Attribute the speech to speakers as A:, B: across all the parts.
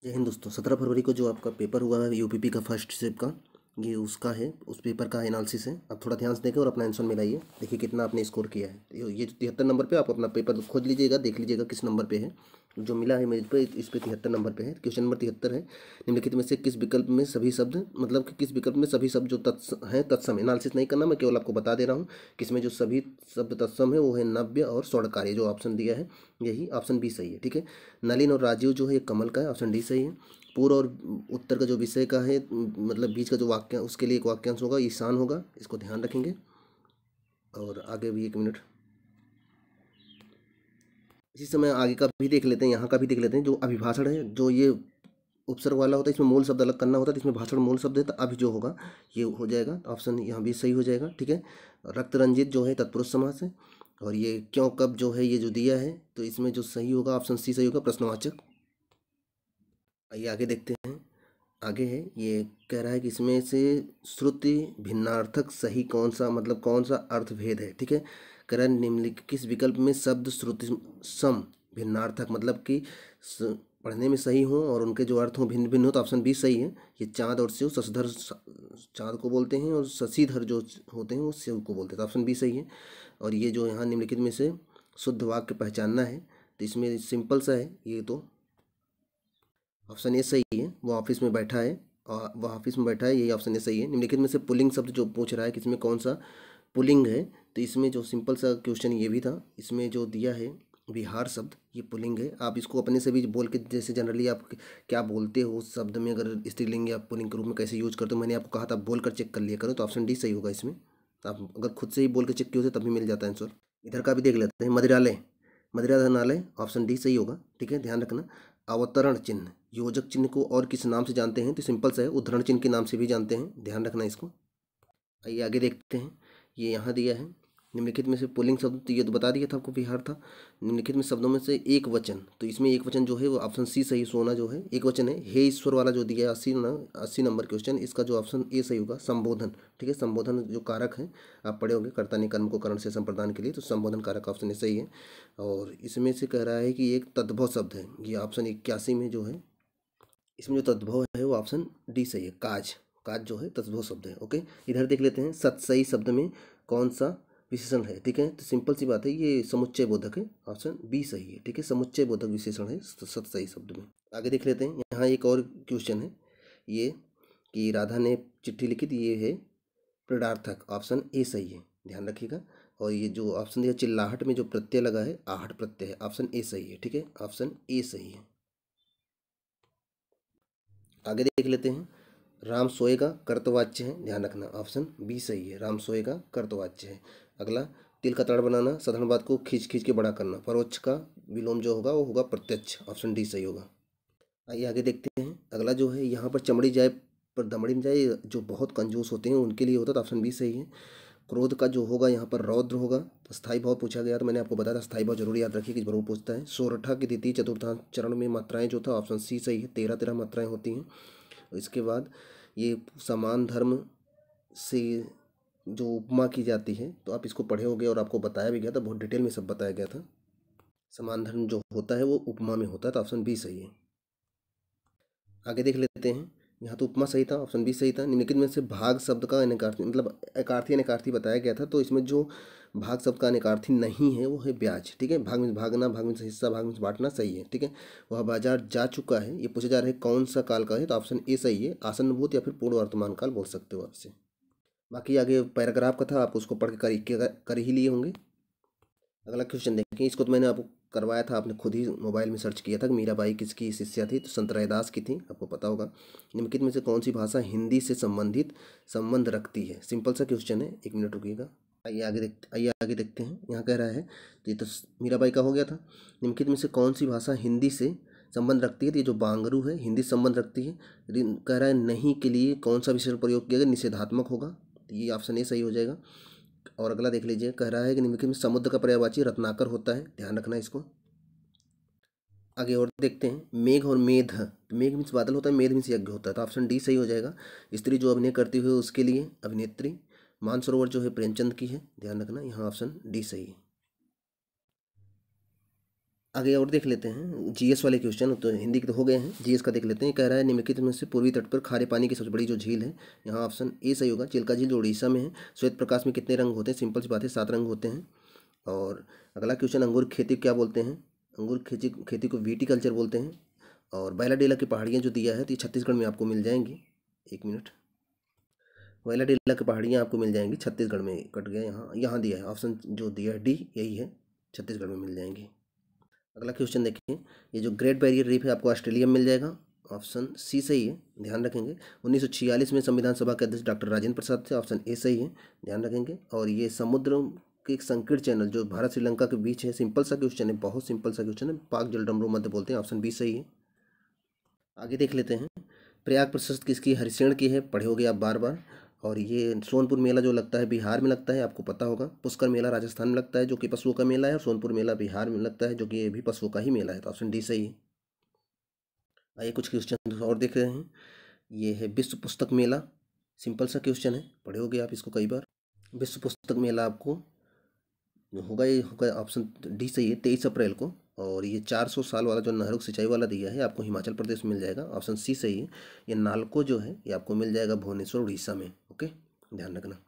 A: जय हिंद दोस्तों। 17 फरवरी को जो आपका पेपर हुआ है यूपीपी का फर्स्ट शिप का, ये उसका है, उस पेपर का एनालिसिस है। आप थोड़ा ध्यान से देखें और अपना आंसर मिलाइए। देखिए कितना आपने स्कोर किया है। ये 73 नंबर पे आप अपना पेपर खोज लीजिएगा, देख लीजिएगा किस नंबर पे है। जो मिला है मेरे पे, इस पे 73 नंबर पे है। क्वेश्चन नंबर 73 है, निम्नलिखित में से किस विकल्प में सभी शब्द, मतलब कि किस विकल्प में सभी शब्द जो हैं तत्सम। एनालिसिस नहीं करना, मैं केवल आपको बता दे रहा हूँ कि इसमें जो सभी शब्द तत्सम है वो है नव्य और स्वर्णकारी। जो ऑप्शन दिया है यही ऑप्शन बी सही है। ठीक है। नलिन और राजीव जो है ये कमल का है, ऑप्शन डी सही है। पूर्व और उत्तर का जो विषय का है, मतलब बीच का जो वाक्य, उसके लिए एक वाक्यांश होगा, ईशान होगा, इसको ध्यान रखेंगे। और आगे भी 1 मिनट, इसी समय आगे का भी देख लेते हैं, यहाँ का भी देख लेते हैं। जो अभिभाषण है, जो ये उपसर्ग वाला होता है, इसमें मूल शब्द अलग करना होता है, तो इसमें भाषण मूल शब्द है, तो अभी जो होगा ये हो जाएगा, ऑप्शन यहाँ भी सही हो जाएगा। ठीक है। रक्त रंजित जो है तत्पुरुष समास है। और ये क्यों कब जो है ये जो दिया है, तो इसमें जो सही होगा ऑप्शन सी सही होगा, प्रश्नवाचक। आइए आगे देखते हैं। आगे है, ये कह रहा है कि इसमें से श्रुति भिन्नार्थक सही कौन सा, मतलब कौन सा अर्थभेद है। ठीक है। कह रहा है निम्नलिखित किस विकल्प में शब्द श्रुति सम भिन्नार्थक, मतलब कि पढ़ने में सही हो और उनके जो अर्थ हों भिन्न भिन्न हो, तो ऑप्शन बी सही है। ये चाँद और शिव, शशधर चाँद को बोलते हैं और शशिधर जो होते हैं वो शिव को बोलते हैं, तो ऑप्शन बी सही है। और ये जो यहाँ निम्नलिखित में से शुद्ध वाक्य पहचानना है, तो इसमें सिंपल सा है ये, तो ऑप्शन ए सही है। वो ऑफिस में बैठा है, और वह ऑफिस में बैठा है, यही ऑप्शन ए सही है। निम्नलिखित में से पुल्लिंग शब्द जो पूछ रहा है कि इसमें कौन सा पुल्लिंग है, तो इसमें जो सिंपल सा क्वेश्चन ये भी था, इसमें जो दिया है विहार शब्द, ये पुल्लिंग है। आप इसको अपने से भी बोल के, जैसे जनरली आप क्या बोलते हो उस शब्द में, अगर स्त्रीलिंग या पुल्लिंग के रूप में कैसे यूज करते हो, मैंने आपको कहा था बोल कर चेक कर लिया करो, तो ऑप्शन डी सही होगा इसमें। आप अगर खुद से ही बोल के चेक किए होते तब भी मिल जाता है आंसर। इधर का भी देख लेते हैं। मदिरालय, मदिराधनालय, ऑप्शन डी सही होगा। ठीक है, ध्यान रखना। अवतरण चिन्ह, योजक चिन्ह को और किस नाम से जानते हैं, तो सिंपल सा है, उद्धरण चिन्ह के नाम से भी जानते हैं, ध्यान रखना इसको। आइए आगे देखते हैं। ये यहाँ दिया है, निम्नलिखित में से पुल्लिंग शब्द, तो ये तो बता दिया था आपको, बिहार था। निम्नलिखित में शब्दों में से एक वचन, तो इसमें एक वचन जो है वो ऑप्शन सी सही, सोना जो है एक वचन है। हे ईश्वर वाला जो दिया है 80 नंबर क्वेश्चन, इसका जो ऑप्शन ए सही होगा, संबोधन। ठीक है, संबोधन जो कारक है, आप पढ़े होंगे, कर्ता ने कर्म को करण से संप्रदान के लिए, तो संबोधन कारक ऑप्शन ए सही है। और इसमें से कह रहा है कि एक तद्भव शब्द है, ये ऑप्शन 81 में जो है, इसमें जो तद्भव है वो ऑप्शन डी सही है, काज। काज जो है तद्भव शब्द है। ओके, इधर देख लेते हैं, सतसई शब्द में कौन सा विशेषण है। ठीक है, तो सिंपल सी बात है, ये समुच्चय बोधक है, ऑप्शन बी सही है। ठीक है, समुच्चय बोधक विशेषण है सतसई शब्द में। आगे देख लेते हैं, यहाँ एक और क्वेश्चन है, ये कि राधा ने चिट्ठी लिखी थी, ये है प्रेरणार्थक, ऑप्शन ए सही है, ध्यान रखिएगा। और ये जो ऑप्शन दिया चिल्लाहट में जो प्रत्यय लगा है आहट प्रत्यय है, ऑप्शन ए सही है। ठीक है, ऑप्शन ए सही है। आगे देख लेते हैं, राम सोएगा कर्तवाच्य है, ध्यान रखना, ऑप्शन बी सही है, राम सोएगा कर्तवाच्य है। अगला, तिल का ताड़ बनाना, साधारण बात को खींच खींच के बड़ा करना, परोक्ष का विलोम जो होगा वो होगा प्रत्यक्ष, ऑप्शन डी सही होगा। आइए आगे देखते हैं। अगला जो है, यहाँ पर चमड़ी जाए पर दमड़ी न जाए, जो बहुत कंजूस होते हैं उनके लिए होता है, तो ऑप्शन बी सही है। क्रोध का जो होगा यहाँ पर रौद्र होगा। स्थायी भाव पूछा गया, तो मैंने आपको बताया था स्थायी भाव जरूर याद रखिए कि जरूर पूछता है। सोरठा की द्वितीय चतुर्थांश चरण में मात्राएं जो था, ऑप्शन सी सही है, 13 मात्राएं होती हैं। इसके बाद ये समान धर्म से जो उपमा की जाती है, तो आप इसको पढ़े होंगे और आपको बताया भी गया था, बहुत डिटेल में सब बताया गया था। समान धर्म जो होता है वो उपमा में होता है, तो ऑप्शन बी सही है। आगे देख लेते हैं, यहाँ तो उपमा सही था, ऑप्शन बी सही था। निम्नलिखित में से भाग शब्द का अनेकार्थी, मतलब एकार्थी अनेकार्थी बताया गया था, तो इसमें जो भाग शब्द का अनेकार्थी नहीं है वो है ब्याज। ठीक है, भाग में भागना, भाग में से हिस्सा, भाग में से बांटना सही है। ठीक है, वह बाजार जा चुका है, ये पूछा जा रहा है कौन सा काल का है, तो ऑप्शन ए सही है, आसन्न भूत या फिर पूर्ण वर्तमान काल बोल सकते हो आपसे। बाकी आगे पैराग्राफ का था, आप उसको पढ़ के कर ही लिए होंगे। अगला क्वेश्चन देखें, इसको तो मैंने आपको करवाया था, आपने खुद ही मोबाइल में सर्च किया था कि मीराबाई किसकी शिष्या थी, तो संत रैदास की थी, आपको पता होगा। निम्नलिखित में से कौन सी भाषा हिंदी से संबंधित संबंध रखती है, सिंपल सा क्वेश्चन है, 1 मिनट रुकिएगा। आइए आगे देखते हैं, यहाँ कह रहा है, तो ये तो मीराबाई का हो गया था। निम्नलिखित में से कौन सी भाषा हिंदी से संबंध रखती है, तो ये जो बांगरू है हिंदी से संबंध रखती है। कह रहा है नहीं के लिए कौन सा विशेषण प्रयोग किया गया, निषेधात्मक होगा, तो ये ऑप्शन ए सही हो जाएगा। और अगला देख लीजिए, कह रहा है कि निम्नलिखित में समुद्र का पर्यायवाची रत्नाकर होता है, ध्यान रखना इसको। आगे और देखते हैं, मेघ और मेध, तो मेघ मीन्स बादल होता है, मेध मीन्स यज्ञ होता है, तो ऑप्शन डी सही हो जाएगा। स्त्री जो अभिनय करती हुई उसके लिए अभिनेत्री। मानसरोवर जो है प्रेमचंद की है, ध्यान रखना, यहाँ ऑप्शन डी सही है। आगे और देख लेते हैं जीएस वाले क्वेश्चन, तो हिंदी के तो हो गए हैं, जीएस का देख लेते हैं। कह रहा है निम्नलिखित में से पूर्वी तट पर खारे पानी की सबसे बड़ी जो झील है, यहाँ ऑप्शन ए सही होगा, चिल्का झील जो उड़ीसा में है। श्वेत प्रकाश में कितने रंग होते हैं? सिंपल सी बात है, 7 रंग होते हैं। और अगला क्वेश्चन, अंगूर खेती क्या बोलते हैं? अंगूर खेती खेती को विटीकल्चर बोलते हैं। और बैलाडेला की पहाड़ियाँ जो दिया है तो ये छत्तीसगढ़ में आपको मिल जाएंगी। एक मिनट, बैलाडेला की पहाड़ियाँ आपको मिल जाएंगी छत्तीसगढ़ में, कट गया यहाँ, यहाँ दिया है ऑप्शन जो दिया है डी यही है, छत्तीसगढ़ में मिल जाएंगी। अगला क्वेश्चन देखिए, ये जो ग्रेट बैरियर रीफ है आपको ऑस्ट्रेलिया में मिल जाएगा, ऑप्शन सी सही है, ध्यान रखेंगे। 1946 में संविधान सभा के अध्यक्ष डॉक्टर राजेंद्र प्रसाद थे, ऑप्शन ए सही है, ध्यान रखेंगे। और ये समुद्र के एक संकीर्ण चैनल जो भारत श्रीलंका के बीच है, सिंपल सा क्वेश्चन है, बहुत सिंपल सा क्वेश्चन है, पाक जलडमरू मध्य बोलते हैं, ऑप्शन बी सही है। आगे देख लेते हैं, प्रयाग प्रशस्त किसकी? हरिशेण की है, पढ़े होगे आप बार बार। और ये सोनपुर मेला जो लगता है बिहार में लगता है, आपको पता होगा। पुष्कर मेला राजस्थान में लगता है जो कि पशुओं का मेला है, और सोनपुर मेला बिहार में लगता है जो कि ये भी पशुओं का ही मेला है, तो ऑप्शन डी सही है। आइए कुछ क्वेश्चन और देख रहे हैं, ये है विश्व पुस्तक मेला, सिंपल सा क्वेश्चन है, पढ़े होगे आप इसको कई बार। विश्व पुस्तक मेला आपको होगा, ये होगा ऑप्शन डी सही है, 23 अप्रैल को। और ये 400 साल वाला जो नहरों की सिंचाई वाला दिया है आपको हिमाचल प्रदेश में मिल जाएगा, ऑप्शन सी सही है। ये नालको जो है ये आपको मिल जाएगा भुवनेश्वर उड़ीसा में, ओके, ध्यान रखना।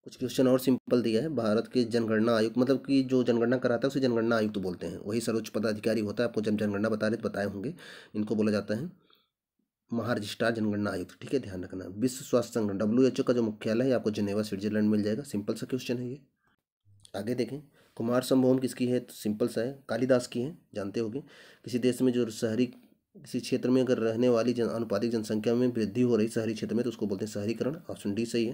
A: कुछ क्वेश्चन और सिंपल दिया है, भारत के जनगणना आयुक्त, मतलब कि जो जनगणना कराता है उसे जनगणना आयुक्त बोलते हैं, वही सर्वोच्च पदाधिकारी होता है, आपको जब जनगणना बता रहे तो बताए होंगे, इनको बोला जाता है महारजिस्ट्रार जनगणना आयुक्त, ठीक है, ध्यान रखना। विश्व स्वास्थ्य संगठन WHO का जो मुख्यालय है आपको जिनेवा स्विट्जरलैंड मिल जाएगा, सिंपल सा क्वेश्चन है ये। आगे देखें, कुमार संभवम किसकी है? तो सिंपल सा है, कालिदास की है, जानते होंगे। किसी देश में जो शहरी किसी क्षेत्र में अगर रहने वाली आनुपातिक जनसंख्या में वृद्धि हो रही शहरी क्षेत्र में तो उसको बोलते हैं शहरीकरण, ऑप्शन डी सही है।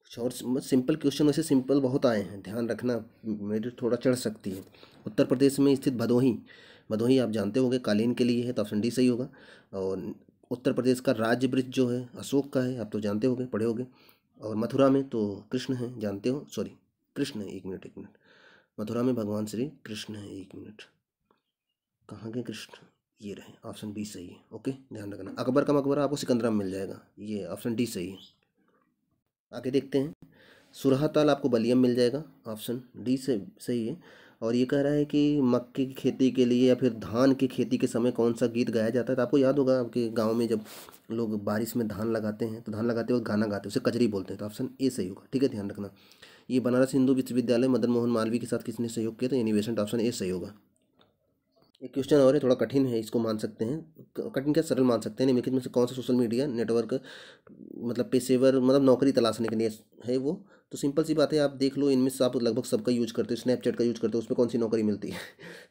A: कुछ और सिंपल क्वेश्चन, वैसे सिंपल बहुत आए हैं, ध्यान रखना, मेरी थोड़ा चढ़ सकती है। उत्तर प्रदेश में स्थित भदोही, भदोही आप जानते होंगे कालीन के लिए है, तो ऑप्शन डी सही होगा। और उत्तर प्रदेश का राज्य वृक्ष जो है अशोक का है, आप तो जानते होंगे, पढ़े होंगे। और मथुरा में तो कृष्ण है, जानते हो, सॉरी कृष्ण है, एक मिनट एक मिनट, मथुरा में भगवान श्री कृष्ण है, एक मिनट, कहाँ गए कृष्ण, ये रहे, ऑप्शन बी सही है, ओके, ध्यान रखना। अकबर का मकबरा आपको सिकंदरा में मिल जाएगा, ये ऑप्शन डी सही है। आगे देखते हैं, सुरहा ताल आपको बलिया में मिल जाएगा, ऑप्शन डी से सही है। और ये कह रहा है कि मक्के की खेती के लिए या फिर धान की खेती के समय कौन सा गीत गाया जाता है? तो आपको याद होगा आपके गांव में जब लोग बारिश में धान लगाते हैं तो धान लगाते वक्त गाना गाते हैं, उसे कजरी बोलते हैं, तो ऑप्शन ए सही होगा, ठीक है, ध्यान रखना। ये बनारस हिंदू विश्वविद्यालय मदन मोहन मालवीय के साथ किसने सहयोग किया? तो इनोवेशन, ऑप्शन ए सही होगा। एक क्वेश्चन और है, थोड़ा कठिन है, इसको मान सकते हैं, कठिन क्या सरल मान सकते हैं। निम्नलिखित में से कौन सा सोशल मीडिया नेटवर्क मतलब पेशेवर मतलब नौकरी तलाशने के लिए है वो? तो सिंपल सी बात है, आप देख लो, इनमें से आप लगभग सबका यूज करते हो, स्नैपचैट का यूज करते हो, उसमें कौन सी नौकरी मिलती है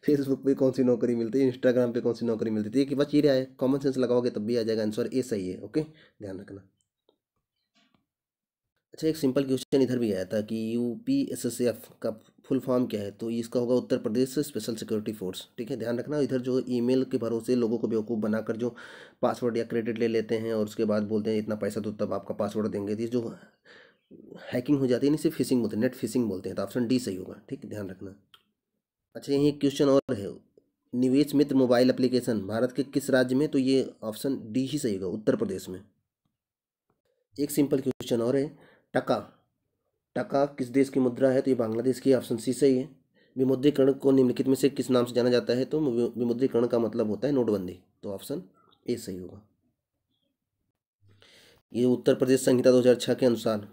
A: फेसबुक पे कौन सी नौकरी मिलती है, इंस्टाग्राम पे कौन सी नौकरी मिलती है, कि बस ये रहा है, कॉमन सेंस लगाओगे तब भी आ जाएगा आंसर, ए सही है, ओके, ध्यान रखना। अच्छा, एक सिंपल क्वेश्चन इधर भी आया था कि UPSSF का फुल फॉर्म क्या है? तो ये इसका होगा Uttar Pradesh special security force, ठीक है, ध्यान रखना। इधर जो ईमेल के भरोसे लोगों को बेवकूफ़ बनाकर जो पासवर्ड या क्रेडिट ले लेते हैं और उसके बाद बोलते हैं इतना पैसा दो तब आपका पासवर्ड देंगे, तो ये जो हैकिंग हो जाती है ना, इसे फिशिंग बोलते हैं, नेट फिशिंग बोलते हैं, तो ऑप्शन डी सही होगा, ठीक है, ध्यान रखना। अच्छा, यही एक क्वेश्चन और है, निवेश मित्र मोबाइल एप्लीकेशन भारत के किस राज्य में? तो ये ऑप्शन डी ही सही होगा, उत्तर प्रदेश में। एक सिंपल क्वेश्चन और है, टका, टका किस देश की मुद्रा है? तो ये बांग्लादेश की, ऑप्शन सी सही है। विमुद्रीकरण को निम्नलिखित में से किस नाम से जाना जाता है? तो विमुद्रीकरण का मतलब होता है नोटबंदी, तो ऑप्शन ए सही होगा। ये उत्तर प्रदेश संहिता 2006 के अनुसार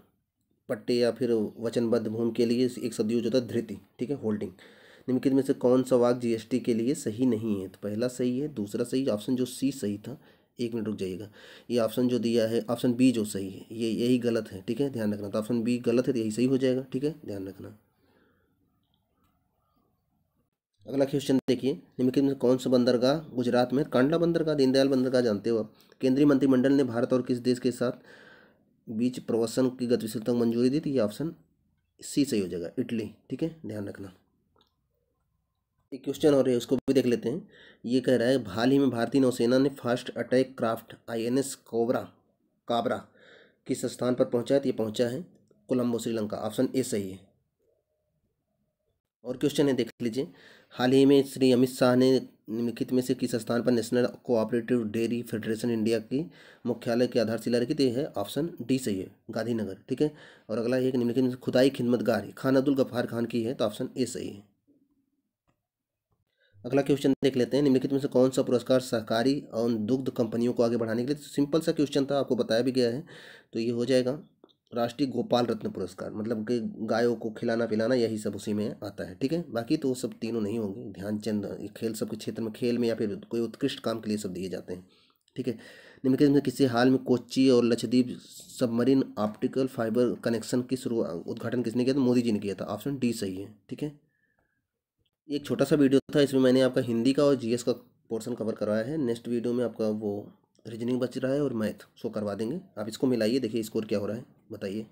A: पट्टे या फिर वचनबद्ध भूमि के लिए एक शब्द यूज होता है धृति, ठीक है, होल्डिंग। निम्नलिखित में से कौन सा वाक्य GST के लिए सही नहीं है? तो पहला सही है, दूसरा सही, ऑप्शन जो सी सही था, एक मिनट रुक जाइएगा, ये ऑप्शन जो दिया है ऑप्शन बी जो सही है ये यही गलत है, ठीक है, ध्यान रखना। तो ऑप्शन बी गलत है तो यही सही हो जाएगा, ठीक है, ध्यान रखना। अगला क्वेश्चन देखिए, निम्नलिखित में कौन सा बंदरगाह गुजरात में? कांडला बंदरगाह, दीनदयाल बंदरगाह, जानते हो आप। केंद्रीय मंत्रिमंडल ने भारत और किस देश के साथ बीच प्रवासन की गतिशीलता को मंजूरी दी थी? ये ऑप्शन सी सही हो जाएगा, इटली, ठीक है, ध्यान रखना। एक क्वेश्चन और है, उसको भी देख लेते हैं। ये कह रहा है हाल ही में भारतीय नौसेना ने fast attack craft INS cobra Kabra किस स्थान पर पहुंचा है? तो ये पहुंचा है कोलंबो, श्रीलंका, ऑप्शन ए सही है। और क्वेश्चन है, देख लीजिए, हाल ही में श्री अमित शाह ने निम्नलिखित में से किस स्थान पर national cooperative dairy federation India की मुख्यालय की आधारशिला रखी? तो ये है ऑप्शन डी सही है, गांधीनगर, ठीक है। और अगला एक, निम्नलिखित में से खुदाई खिदमतगार खान अब्दुल गफ्फार खान की है? तो ऑप्शन ए सही है। अगला क्वेश्चन देख लेते हैं, निम्नलिखित में से कौन सा पुरस्कार सहकारी और दुग्ध कंपनियों को आगे बढ़ाने के लिए, सिंपल सा क्वेश्चन था, आपको बताया भी गया है। तो ये हो जाएगा राष्ट्रीय गोपाल रत्न पुरस्कार, मतलब कि गायों को खिलाना पिलाना यही सब उसी में आता है, ठीक है। बाकी तो वो सब तीनों नहीं होंगे, ध्यानचंद, ये खेल सब के क्षेत्र में, खेल में या फिर कोई उत्कृष्ट काम के लिए सब दिए जाते हैं, ठीक है। निम्नलिखित में किसी हाल में कोच्चि और Lakshadweep submarine optical fibre connection की शुरुआत उद्घाटन किसने किया था? मोदी जी ने किया था, ऑप्शन डी सही है, ठीक है। ये एक छोटा सा वीडियो था, इसमें मैंने आपका हिंदी का और जीएस का पोर्शन कवर करवाया है। नेक्स्ट वीडियो में आपका वो रीजनिंग बच रहा है और मैथ, सो करवा देंगे। आप इसको मिलाइए, देखिए स्कोर क्या हो रहा है, बताइए।